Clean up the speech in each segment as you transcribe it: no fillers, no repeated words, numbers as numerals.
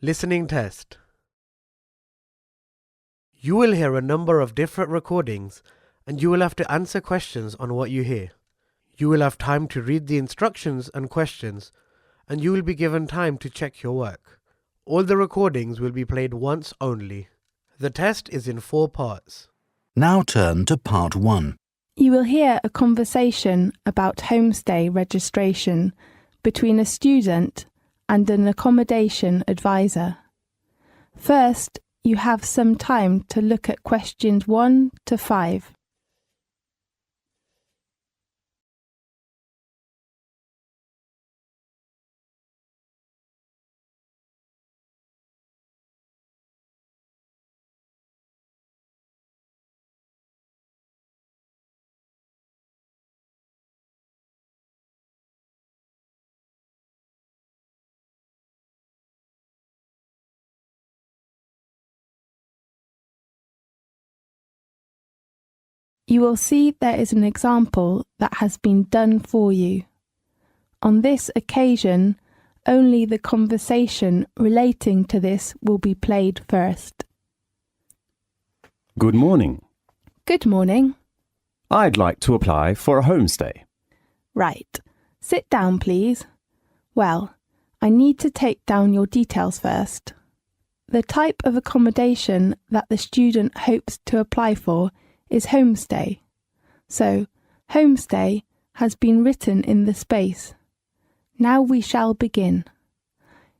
Listening test. You will hear a number of different recordings and you will have to answer questions on what you hear. You will have time to read the instructions and questions and you will be given time to check your work. All the recordings will be played once only. The test is in 4 parts. Now turn to part 1. You will hear a conversation about homestay registration between a student and an accommodation advisor. First, you have some time to look at questions 1 to 5. You will see there is an example that has been done for you. On this occasion, only the conversation relating to this will be played first. Good morning. Good morning. I'd like to apply for a homestay. Right. Sit down, please. Well, I need to take down your details first. The type of accommodation that the student hopes to apply for is homestay. So, homestay has been written in the space. Now we shall begin.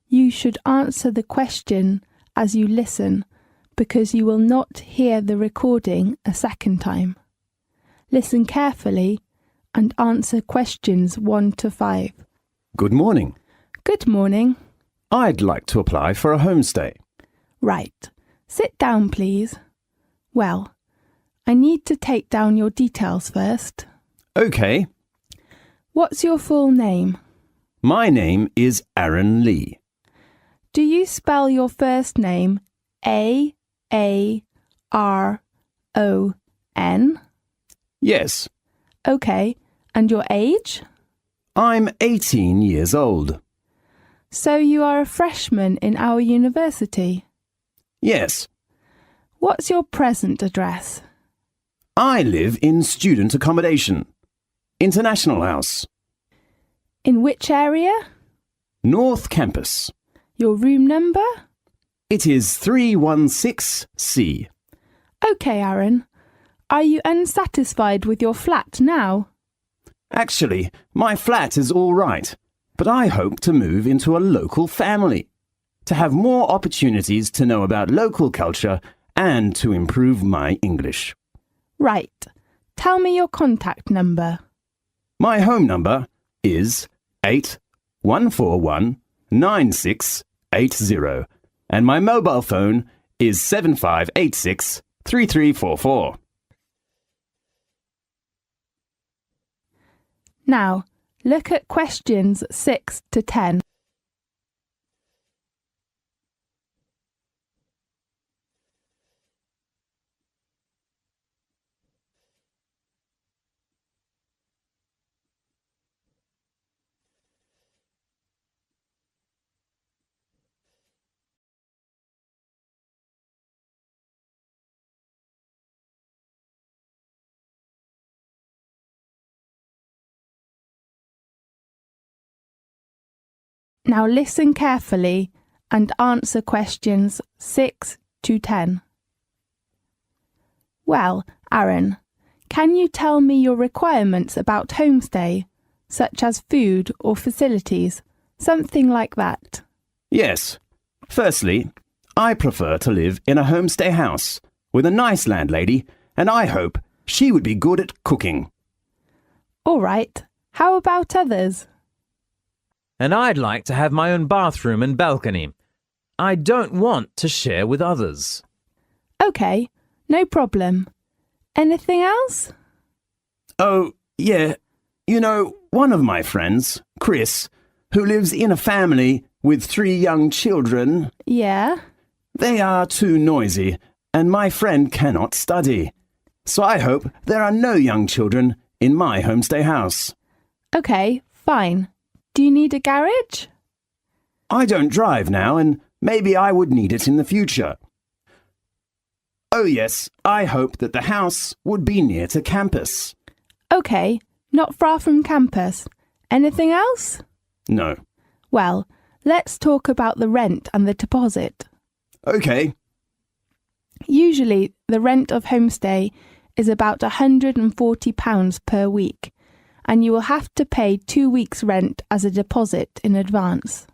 You should answer the question as you listen because you will not hear the recording a second time. Listen carefully and answer questions 1 to 5. Good morning. Good morning. I'd like to apply for a homestay. Right. Sit down, please. Well, I need to take down your details first. Okay. What's your full name? My name is Aaron Lee. Do you spell your first name A-A-R-O-N? Yes. Okay. And your age? I'm 18 years old. So you are a freshman in our university? Yes. What's your present address? I live in student accommodation. International House. In which area? North Campus. Your room number? It is 316C. Okay, Aaron. Are you unsatisfied with your flat now? Actually, my flat is all right, but I hope to move into a local family, to have more opportunities to know about local culture and to improve my English. Right. Tell me your contact number. My home number is 81419680 and my mobile phone is 75863344. Now, look at questions 6 to 10. Now listen carefully and answer questions 6 to 10. Well, Aaron, can you tell me your requirements about homestay, such as food or facilities, something like that? Yes. Firstly, I prefer to live in a homestay house with a nice landlady, and I hope she would be good at cooking. All right. How about others? And I'd like to have my own bathroom and balcony. I don't want to share with others. Okay, no problem. Anything else? Oh, yeah. You know, one of my friends, Chris, who lives in a family with 3 young children. Yeah? They are too noisy, and my friend cannot study. So I hope there are no young children in my homestay house. Okay, fine. Do you need a garage? I don't drive now, and Maybe I would need it in the future. Oh yes, I hope that the house would be near to campus. OK, not far from campus. Anything else? No. Well, let's talk about the rent and the deposit. OK. Usually, the rent of homestay is about £140 per week, and you will have to pay 2 weeks' rent as a deposit in advance.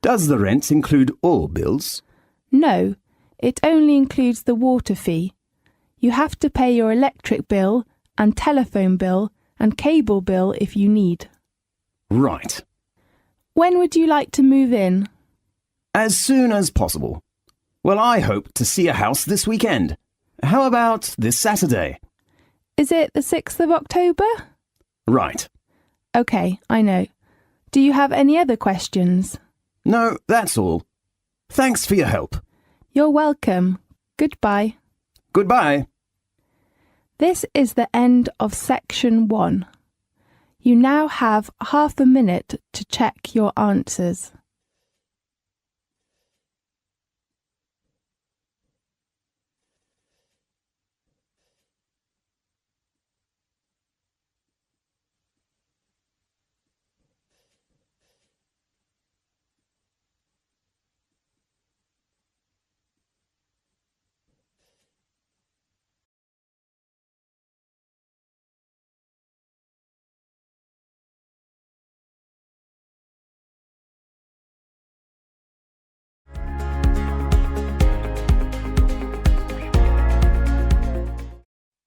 Does the rent include all bills? No, it only includes the water fee. You have to pay your electric bill and telephone bill and cable bill if you need. Right. When would you like to move in? As soon as possible. Well, I hope to see a house this weekend. How about this Saturday? Is it the 6th of October? Right. OK, I know. Do you have any other questions? No, that's all. Thanks for your help. You're welcome. Goodbye. Goodbye. This is the end of section 1. You now have half a minute to check your answers.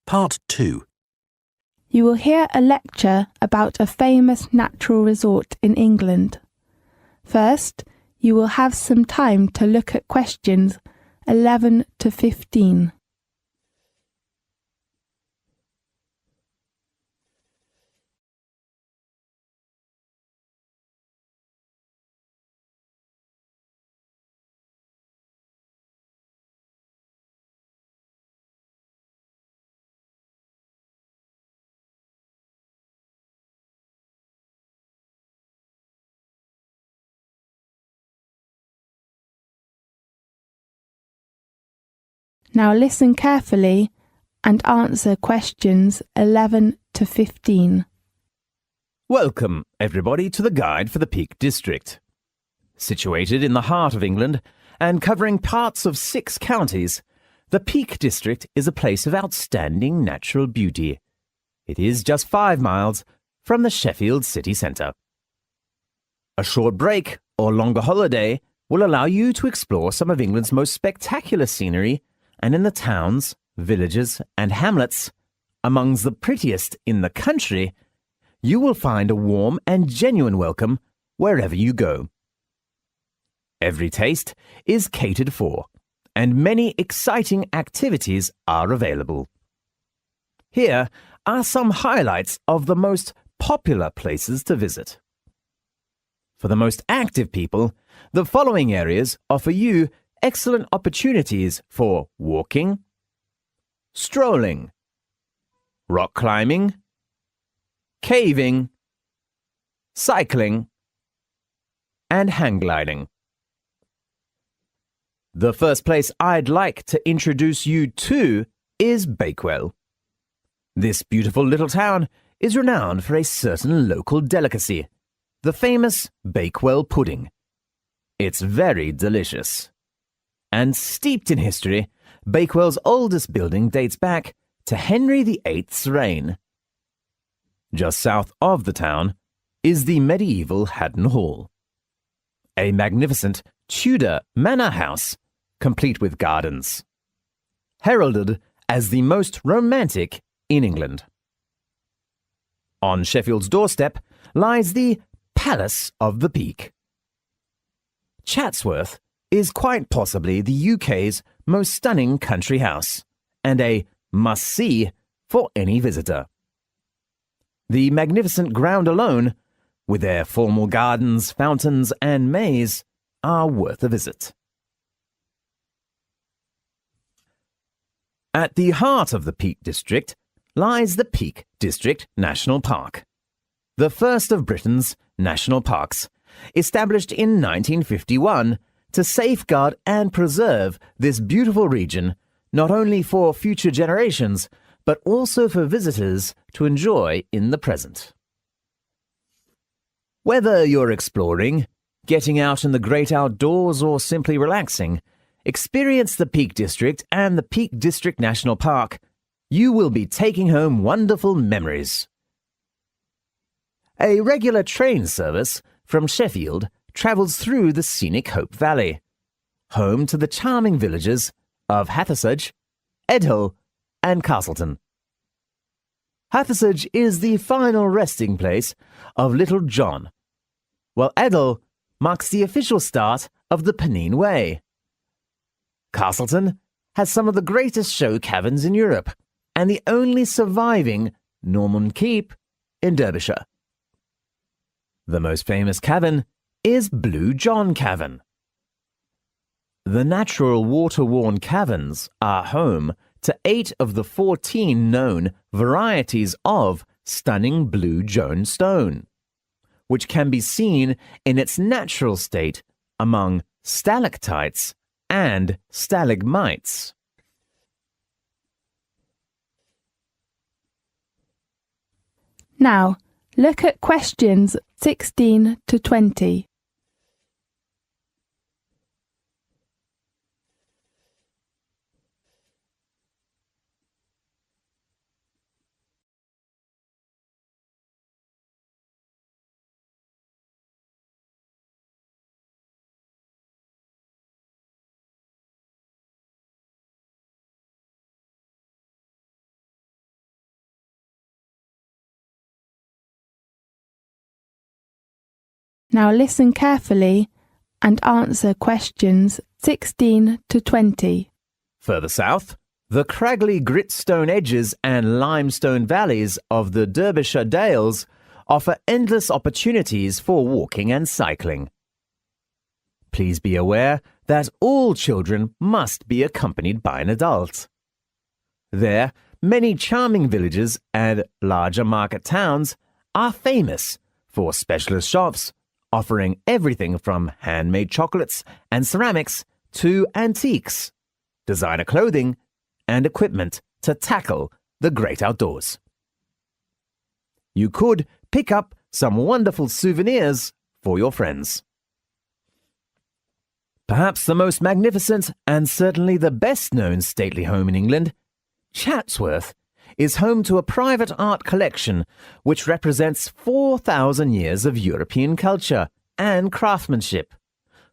Part 2. You will hear a lecture about a famous natural resort in England. First, you will have some time to look at questions 11 to 15. Now listen carefully and answer questions 11 to 15. Welcome, everybody, to the Guide for the Peak District. Situated in the heart of England and covering parts of 6 counties, the Peak District is a place of outstanding natural beauty. It is just 5 miles from the Sheffield city centre. A short break or longer holiday will allow you to explore some of England's most spectacular scenery, and in the towns, villages and hamlets, amongst the prettiest in the country, you will find a warm and genuine welcome wherever you go. Every taste is catered for, and many exciting activities are available. Here are some highlights of the most popular places to visit. For the most active people, the following areas offer you excellent opportunities for walking, strolling, rock climbing, caving, cycling, and hang gliding. The first place I'd like to introduce you to is Bakewell. This beautiful little town is renowned for a certain local delicacy, the famous Bakewell pudding. It's very delicious. And steeped in history, Bakewell's oldest building dates back to Henry VIII's reign. Just south of the town is the medieval Haddon Hall, a magnificent Tudor manor house complete with gardens, heralded as the most romantic in England. On Sheffield's doorstep lies the Palace of the Peak. Chatsworth is quite possibly the UK's most stunning country house, and a must-see for any visitor. The magnificent ground alone, with their formal gardens, fountains, and maze, are worth a visit. At the heart of the Peak District lies the Peak District National Park, the first of Britain's national parks, established in 1951 to safeguard and preserve this beautiful region, not only for future generations, but also for visitors to enjoy in the present. Whether you're exploring, getting out in the great outdoors, or simply relaxing, experience the Peak District and the Peak District National Park. You will be taking home wonderful memories. A regular train service from Sheffield travels through the scenic Hope Valley, home to the charming villages of Hathersage, Edhill, and Castleton. Hathersage is the final resting place of Little John, while Edhill marks the official start of the Pennine Way. Castleton has some of the greatest show caverns in Europe and the only surviving Norman Keep in Derbyshire. The most famous cavern is Blue John Cavern. The natural water-worn caverns are home to 8 of the 14 known varieties of stunning blue Joan stone, which can be seen in its natural state among stalactites and stalagmites. Now, look at questions 16 to 20. Now listen carefully and answer questions 16 to 20. Further south, the craggly gritstone edges and limestone valleys of the Derbyshire Dales offer endless opportunities for walking and cycling. Please be aware that all children must be accompanied by an adult. There, many charming villages and larger market towns are famous for specialist shops offering everything from handmade chocolates and ceramics to antiques, designer clothing, and equipment to tackle the great outdoors. You could pick up some wonderful souvenirs for your friends. Perhaps the most magnificent and certainly the best-known stately home in England, Chatsworth, is home to a private art collection which represents 4,000 years of European culture and craftsmanship,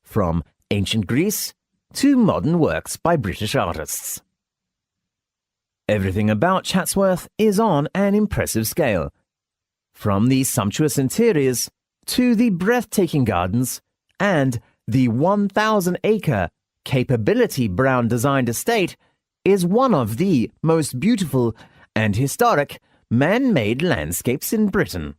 from ancient Greece to modern works by British artists. Everything about Chatsworth is on an impressive scale, from the sumptuous interiors to the breathtaking gardens and the 1,000-acre Capability Brown designed estate is one of the most beautiful and historic man-made landscapes in Britain.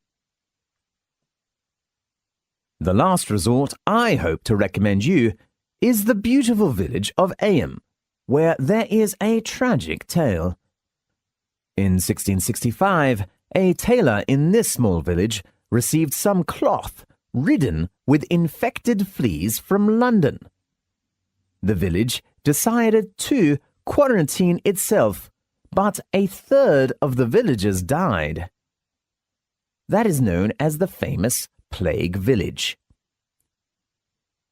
The last resort I hope to recommend you is the beautiful village of Eyam, where there is a tragic tale. In 1665, a tailor in this small village received some cloth ridden with infected fleas from London. The village decided to quarantine itself, but a third of the villagers died. That is known as the famous Plague Village.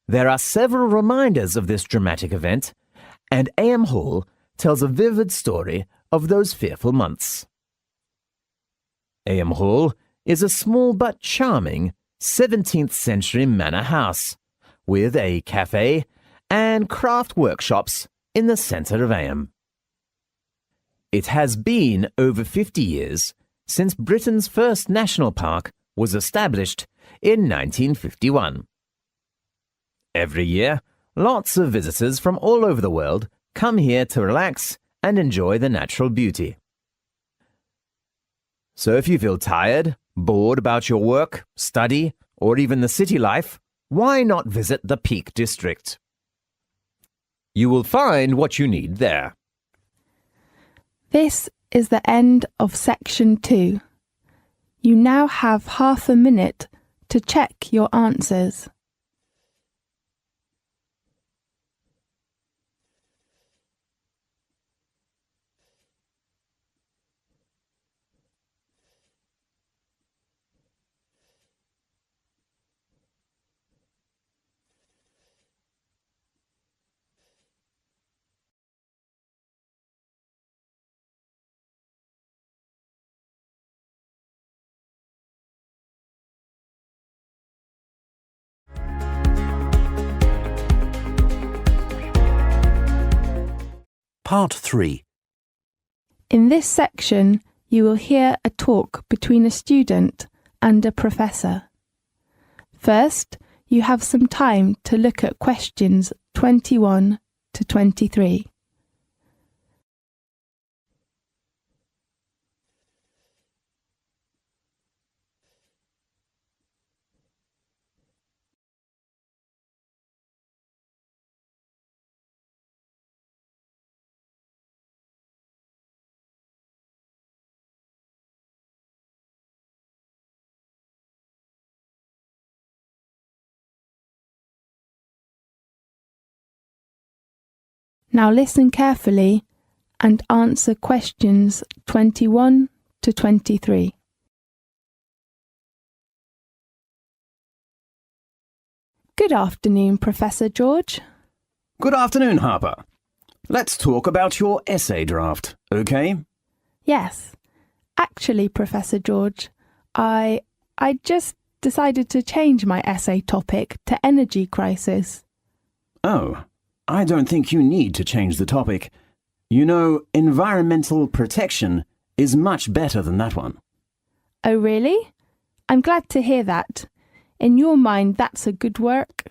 There are several reminders of this dramatic event, and Eyam Hall tells a vivid story of those fearful months. Eyam Hall is a small but charming 17th century manor house with a cafe and craft workshops in the centre of Eyam. It has been over 50 years since Britain's first national park was established in 1951. Every year, lots of visitors from all over the world come here to relax and enjoy the natural beauty. So if you feel tired, bored about your work, study, or even the city life, why not visit the Peak District? You will find what you need there. This is the end of section 2. You now have half a minute to check your answers. Part 3. In this section, you will hear a talk between a student and a professor. First, you have some time to look at questions 21 to 23. Now listen carefully and answer questions 21 to 23. Good afternoon, Professor George. Good afternoon, Harper. Let's talk about your essay draft, okay? Yes. Actually, Professor George, I just decided to change my essay topic to energy crisis. Oh, I don't think you need to change the topic. You know, environmental protection is much better than that one. Oh, really? I'm glad to hear that. In your mind, that's a good work?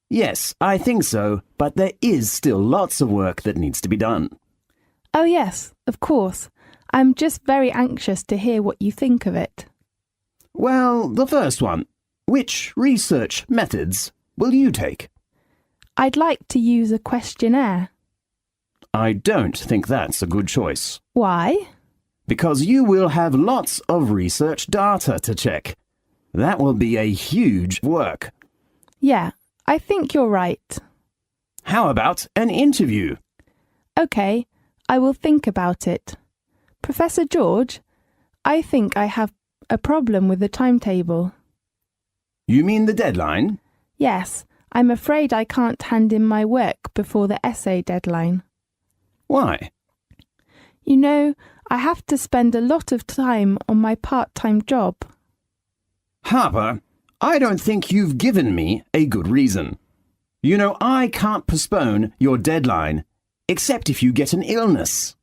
Yes, I think so, but there is still lots of work that needs to be done. Oh, yes, of course. I'm just very anxious to hear what you think of it. Well, the first one. Which research methods will you take? I'd like to use a questionnaire. I don't think that's a good choice. Why? Because you will have lots of research data to check. That will be a huge work. Yeah, I think you're right. How about an interview? OK, I will think about it. Professor George, I think I have a problem with the timetable. You mean the deadline? Yes, I'm afraid I can't hand in my work before the essay deadline. Why? You know, I have to spend a lot of time on my part-time job. Harper, I don't think you've given me a good reason. You know, I can't postpone your deadline, except if you get an illness.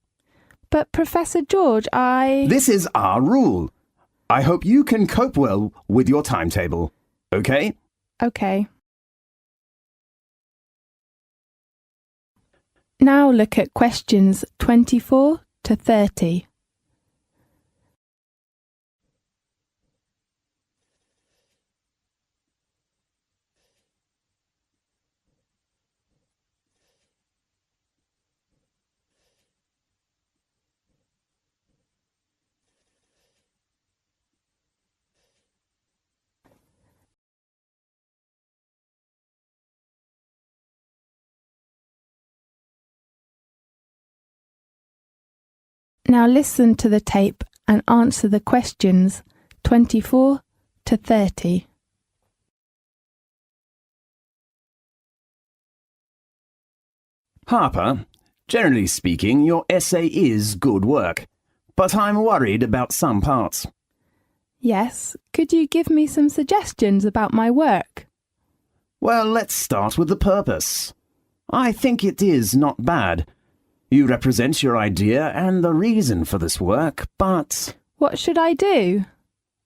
But Professor George, This is our rule. I hope you can cope well with your timetable, okay? OK. Now look at questions 24 to 30. Now listen to the tape and answer the questions 24 to 30. Harper, generally speaking, your essay is good work, but I'm worried about some parts. Yes, could you give me some suggestions about my work? Well, let's start with the purpose. I think it is not bad. You represent your idea and the reason for this work, but What should I do?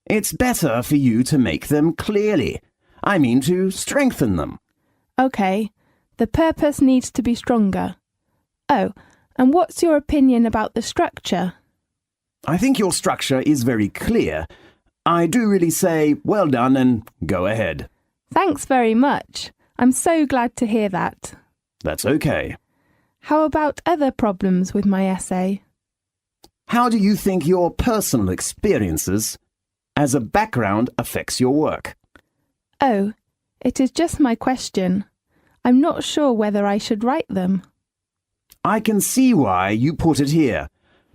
it's better for you to make them clearly. I mean to strengthen them. OK, the purpose needs to be stronger. Oh, and what's your opinion about the structure? I think your structure is very clear. I do really say, well done and go ahead. Thanks very much. I'm so glad to hear that. That's okay. How about other problems with my essay? How do you think your personal experiences as a background affects your work? Oh, it is just my question. I'm not sure whether I should write them. I can see why you put it here,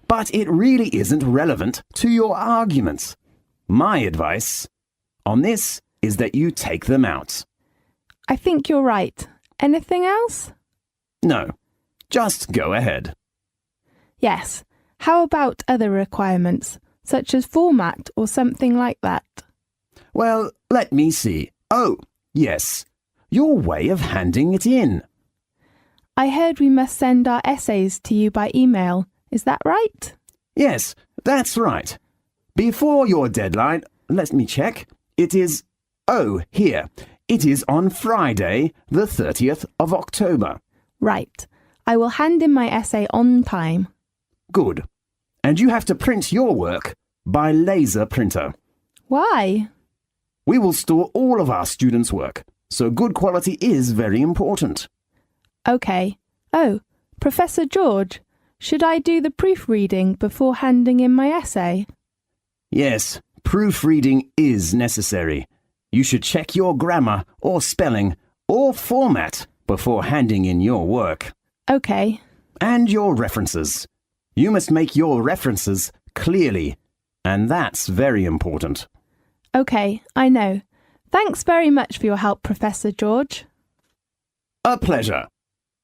but it really isn't relevant to your arguments. My advice on this is that you take them out. I think you're right. Anything else? No, just go ahead. Yes. How about other requirements, such as format or something like that? Well, let me see. Oh, yes, your way of handing it in. I heard we must send our essays to you by email. Is that right? Yes, that's right. Before your deadline, let me check. It is... Oh, here. It is on Friday, the 30th of October. Right. I will hand in my essay on time. Good. And you have to print your work by laser printer. Why? We will store all of our students' work, so good quality is very important. OK. Oh, Professor George, should I do the proofreading before handing in my essay? Yes, proofreading is necessary. You should check your grammar or spelling or format before handing in your work. OK. And your references. You must make your references clearly, and that's very important. OK, I know. Thanks very much for your help, Professor George. A pleasure.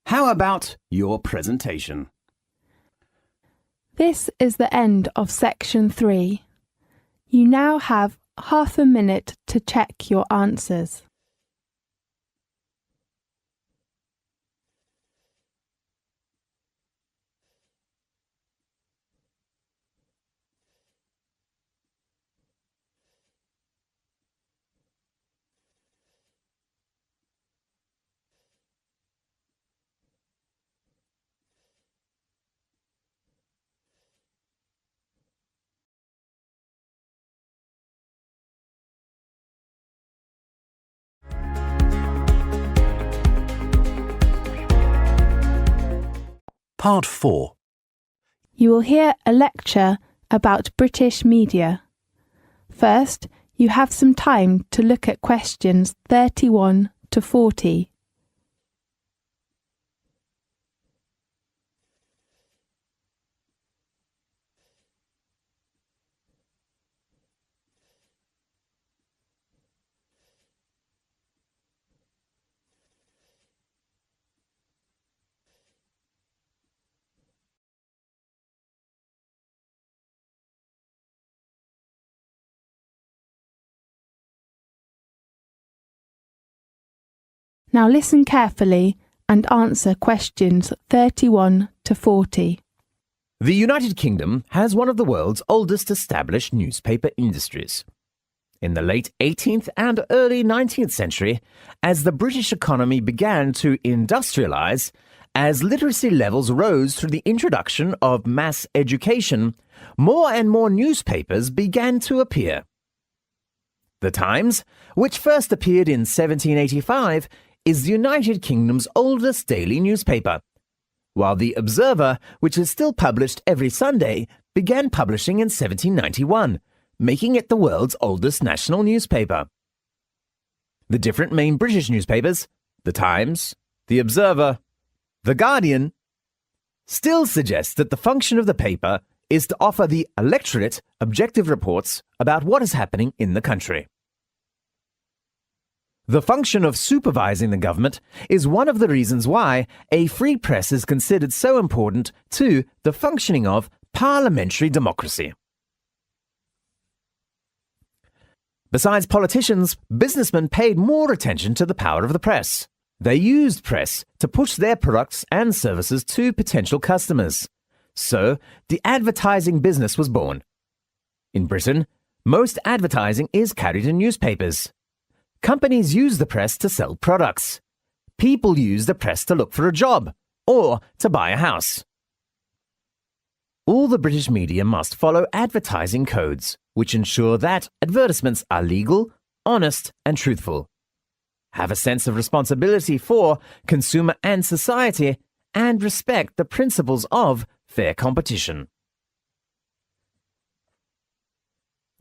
How about your presentation? This is the end of section 3. You now have half a minute to check your answers. Part 4. You will hear a lecture about British media. First, you have some time to look at questions 31 to 40. Now listen carefully and answer questions 31 to 40. The United Kingdom has one of the world's oldest established newspaper industries. In the late 18th and early 19th century, as the British economy began to industrialise, as literacy levels rose through the introduction of mass education, more and more newspapers began to appear. The Times, which first appeared in 1785, is the United Kingdom's oldest daily newspaper, while the Observer, which is still published every Sunday, began publishing in 1791, making it the world's oldest national newspaper. The different main British newspapers, the Times, the Observer, the Guardian, still suggest that the function of the paper is to offer the electorate objective reports about what is happening in the country. The function of supervising the government is one of the reasons why a free press is considered so important to the functioning of parliamentary democracy. Besides politicians, businessmen paid more attention to the power of the press. They used press to push their products and services to potential customers. So, the advertising business was born. In Britain, most advertising is carried in newspapers. Companies use the press to sell products. People use the press to look for a job or to buy a house. All the British media must follow advertising codes, which ensure that advertisements are legal, honest, and truthful, have a sense of responsibility for consumer and society, and respect the principles of fair competition.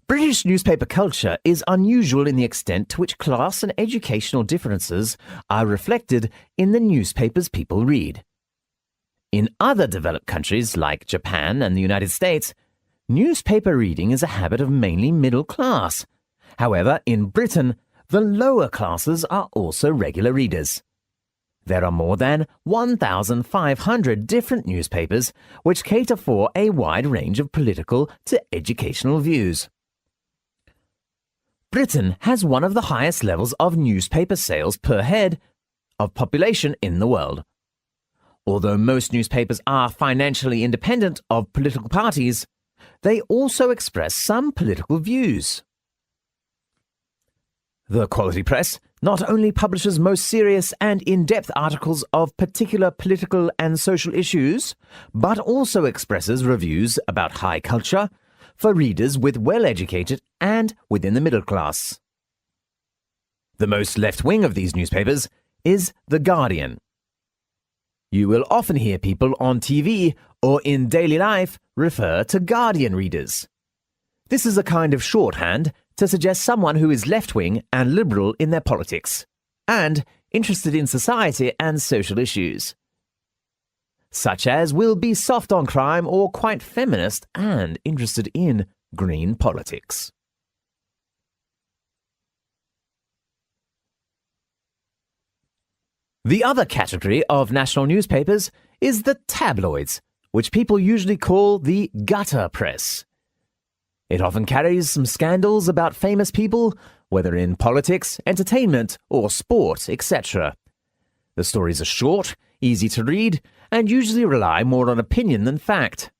British newspaper culture is unusual in the extent to which class and educational differences are reflected in the newspapers people read. In other developed countries like Japan and the United States, newspaper reading is a habit of mainly middle class. However, in Britain, the lower classes are also regular readers. There are more than 1,500 different newspapers which cater for a wide range of political to educational views. Britain has one of the highest levels of newspaper sales per head of population in the world. Although most newspapers are financially independent of political parties, they also express some political views. The quality press not only publishes most serious and in-depth articles of particular political and social issues, but also expresses reviews about high culture for readers with well-educated and within the middle class. The most left-wing of these newspapers is The Guardian. You will often hear people on TV or in daily life refer to Guardian readers. This is a kind of shorthand to suggest someone who is left-wing and liberal in their politics, and interested in society and social issues, such as will be soft on crime or quite feminist and interested in green politics. The other category of national newspapers is the tabloids, which people usually call the gutter press. It often carries some scandals about famous people, whether in politics, entertainment, or sport, etc. The stories are short, easy to read, and usually rely more on opinion than fact.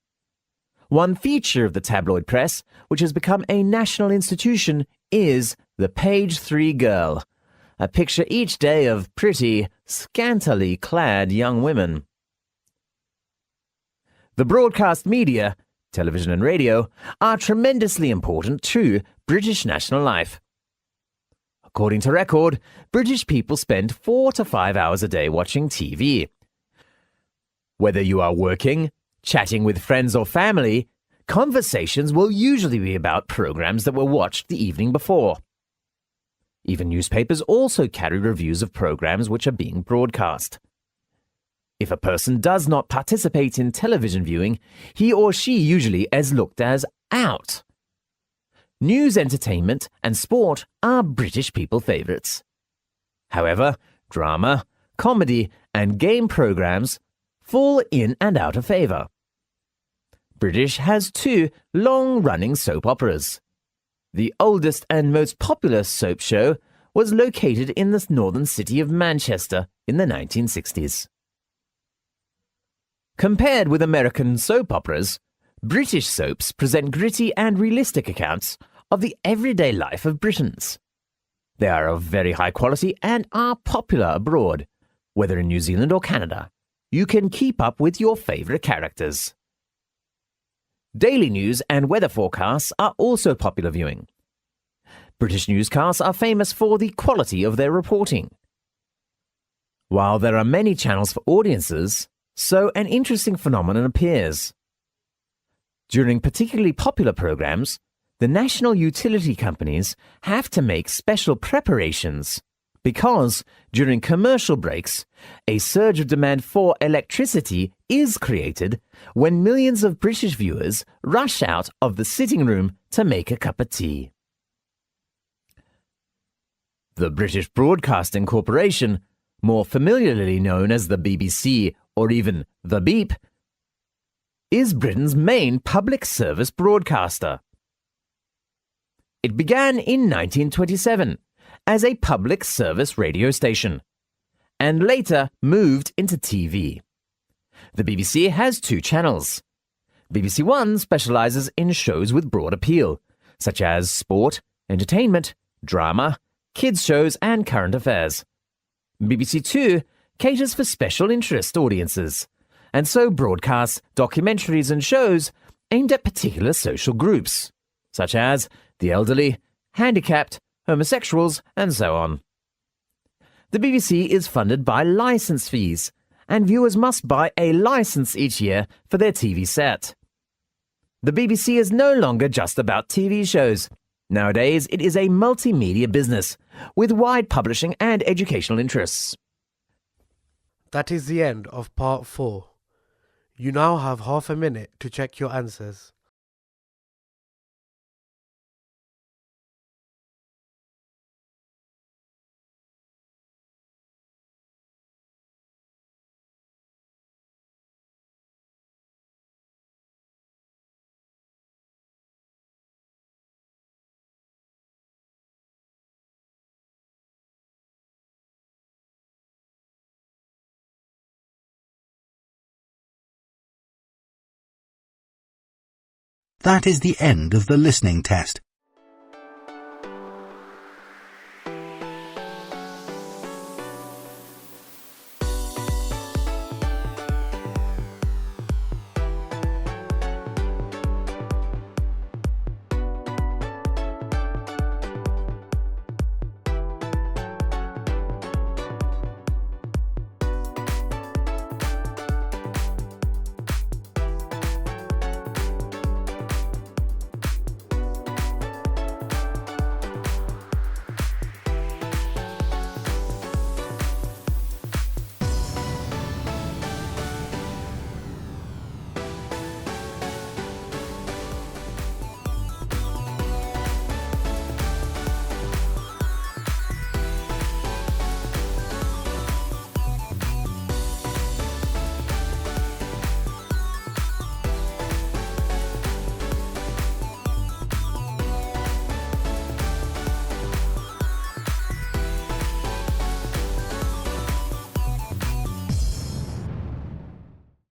One feature of the tabloid press, which has become a national institution, is the page 3 girl, a picture each day of pretty, scantily clad young women. The broadcast media, television and radio, are tremendously important to British national life. According to Record, British people spend 4 to 5 hours a day watching TV. Whether you are working, chatting with friends or family, conversations will usually be about programs that were watched the evening before. Even newspapers also carry reviews of programs which are being broadcast. If a person does not participate in television viewing, he or she usually is looked as out. News, entertainment, and sport are British people favourites. However, drama, comedy, and game programs fall in and out of favour. British has 2 long-running soap operas. The oldest and most popular soap show was located in the northern city of Manchester in the 1960s. Compared with American soap operas, British soaps present gritty and realistic accounts of the everyday life of Britons. They are of very high quality and are popular abroad, whether in New Zealand or Canada. You can keep up with your favourite characters. Daily news and weather forecasts are also popular viewing. British newscasts are famous for the quality of their reporting. While there are many channels for audiences, so an interesting phenomenon appears. During particularly popular programs, the national utility companies have to make special preparations because during commercial breaks, a surge of demand for electricity is created when millions of British viewers rush out of the sitting room to make a cup of tea. The British Broadcasting Corporation, more familiarly known as the BBC or even the Beep, is Britain's main public service broadcaster. It began in 1927 as a public service radio station, and later moved into TV. The BBC has 2 channels. BBC One specialises in shows with broad appeal, such as sport, entertainment, drama, kids shows and current affairs. BBC Two caters for special interest audiences, and so broadcasts documentaries and shows aimed at particular social groups, such as the elderly, handicapped, homosexuals, and so on. The BBC is funded by licence fees, and viewers must buy a licence each year for their TV set. The BBC is no longer just about TV shows. Nowadays, it is a multimedia business with wide publishing and educational interests. That is the end of part 4. You now have half a minute to check your answers. That is the end of the listening test.